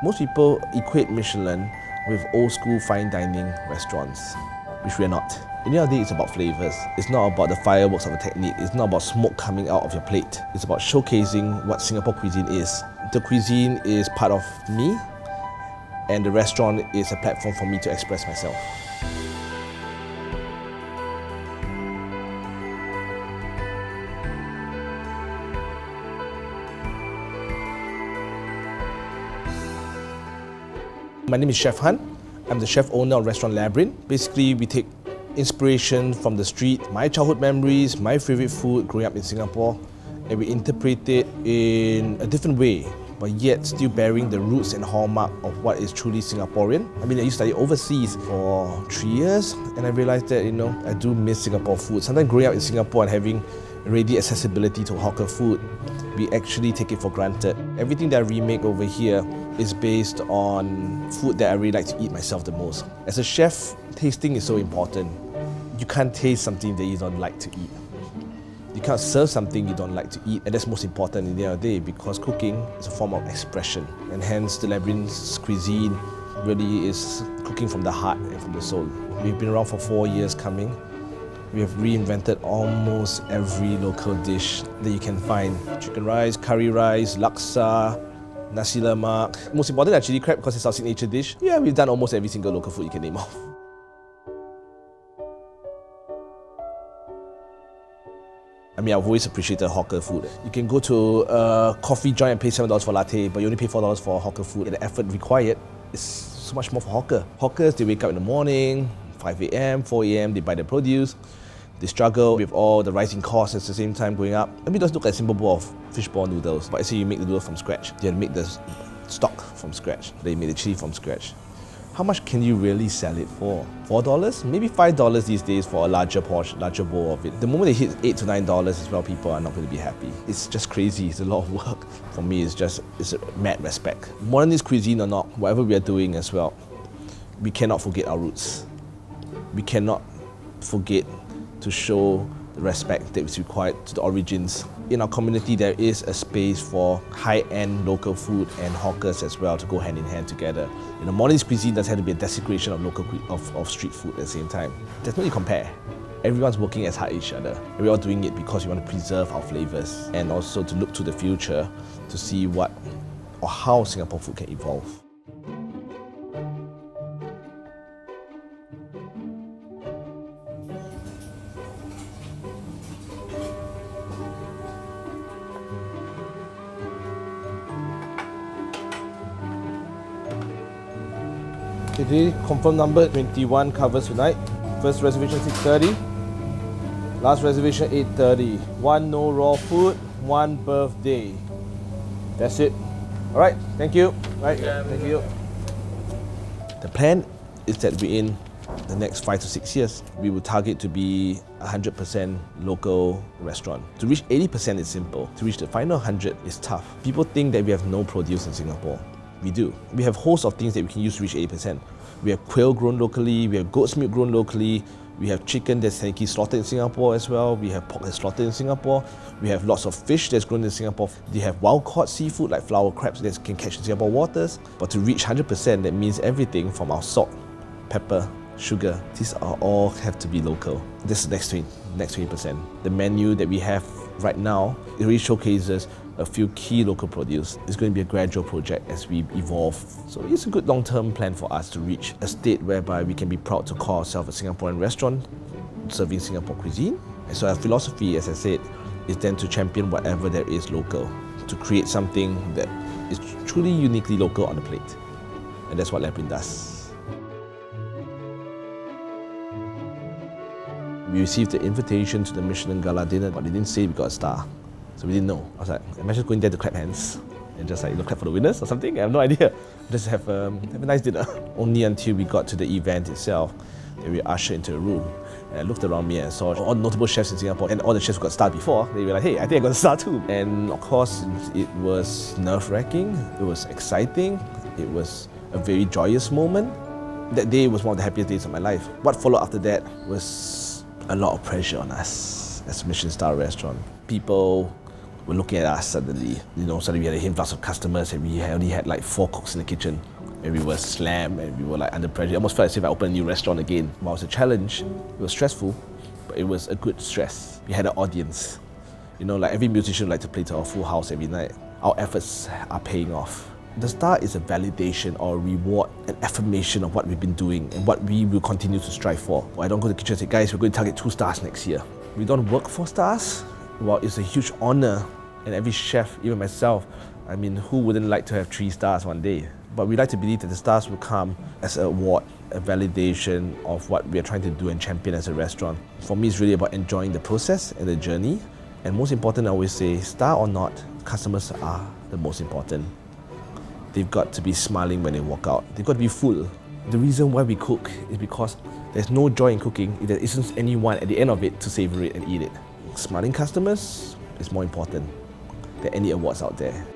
Most people equate Michelin with old school fine dining restaurants, which we're not. In the end of the day, it's about flavors. It's not about the fireworks of a technique. It's not about smoke coming out of your plate. It's about showcasing what Singapore cuisine is. The cuisine is part of me, and the restaurant is a platform for me to express myself. My name is Chef Han. I'm the chef owner of Restaurant Labyrinth. Basically, we take inspiration from the street, my childhood memories, my favorite food growing up in Singapore, and we interpret it in a different way, but yet still bearing the roots and hallmark of what is truly Singaporean. I used to study overseas for 3 years, and I realized that, I do miss Singapore food. Sometimes growing up in Singapore and having ready accessibility to hawker food, we actually take it for granted. Everything that I remake over here is based on food that I really like to eat myself the most. As a chef, tasting is so important. You can't taste something that you don't like to eat. You can't serve something you don't like to eat, and that's most important in the end of the day, because cooking is a form of expression, and hence the Labyrinth's cuisine really is cooking from the heart and from the soul. We've been around for 4 years coming. We have reinvented almost every local dish that you can find. Chicken rice, curry rice, laksa, nasi lemak. Most important, chili crab, because it's our signature dish. Yeah, we've done almost every single local food you can name off. I've always appreciated hawker food. You can go to a coffee joint and pay $7 for latte, but you only pay $4 for hawker food. And the effort required is so much more for hawker. Hawkers, they wake up in the morning, 5 a.m., 4 a.m., they buy their produce. They struggle with all the rising costs at the same time going up. Just look at a simple bowl of fishball noodles. But I say you make the noodles from scratch. You make the stock from scratch. Then you make the chili from scratch. How much can you really sell it for? $4? Maybe $5 these days for a larger portion, larger bowl of it. The moment it hits $8 to $9 as well, people are not going to be happy. It's just crazy. It's a lot of work. For me, it's a mad respect. Modernist cuisine or not, whatever we are doing as well, we cannot forget our roots. We cannot forget to show the respect that is required to the origins. In our community, there is a space for high-end local food and hawkers as well to go hand in hand together. Modernist cuisine doesn't have to be a desecration of street food at the same time. There's no way to compare. Everyone's working as hard as each other. And we're all doing it because we want to preserve our flavors and also to look to the future to see what or how Singapore food can evolve. Today, confirm number 21 covers tonight. First reservation 6:30. Last reservation 8:30. 1 no raw food, 1 birthday. That's it. Alright, thank you. Right, thank you. The plan is that within the next 5 to 6 years, we will target to be 100% local restaurant. To reach 80% is simple. To reach the final 100 is tough. People think that we have no produce in Singapore. We do. We have hosts of things that we can use to reach 80%. We have quail grown locally, we have goat's milk grown locally, we have chicken that's technically slaughtered in Singapore as well, we have pork that's slaughtered in Singapore, we have lots of fish that's grown in Singapore. They have wild-caught seafood like flower crabs that can catch in Singapore waters. But to reach 100%, that means everything from our salt, pepper, sugar, these all have to be local. This is the next 20%. The menu that we have right now, it really showcases a few key local produce. It's going to be a gradual project as we evolve. So it's a good long-term plan for us to reach a state whereby we can be proud to call ourselves a Singaporean restaurant serving Singapore cuisine. And so our philosophy, as I said, is then to champion whatever there is local, to create something that is truly uniquely local on the plate. And that's what Labyrinth does. We received the invitation to the Michelin Gala dinner, but they didn't say we got a star. So we didn't know. I was like, imagine going there to clap hands and just clap for the winners or something. I have no idea. Just have a nice dinner. Only until we got to the event itself that we ushered into a room. And I looked around me and saw all the notable chefs in Singapore and all the chefs who got starred before. They were like, hey, I think I got a star too. And of course, it was nerve-wracking. It was exciting. It was a very joyous moment. That day was one of the happiest days of my life. What followed after that was a lot of pressure on us as a Michelin star restaurant. People were looking at us suddenly. Suddenly we had a influx of customers and we only had like 4 cooks in the kitchen. And we were slammed and we were like under pressure. It almost felt as if I opened a new restaurant again. While it was a challenge, it was stressful, but it was a good stress. We had an audience. Like every musician would like to play to our full house every night. Our efforts are paying off. The star is a validation or a reward, an affirmation of what we've been doing and what we will continue to strive for. I don't go to the kitchen and say, guys, we're going to target 2 stars next year. We don't work for stars. Well, it's a huge honor, and every chef, even myself, who wouldn't like to have 3 stars one day? But we like to believe that the stars will come as an award, a validation of what we are trying to do and champion as a restaurant. For me, it's really about enjoying the process and the journey. And most important, I always say, star or not, customers are the most important. They've got to be smiling when they walk out. They've got to be full. The reason why we cook is because there's no joy in cooking if there isn't anyone at the end of it to savor it and eat it. Smiling customers is more important than any awards out there.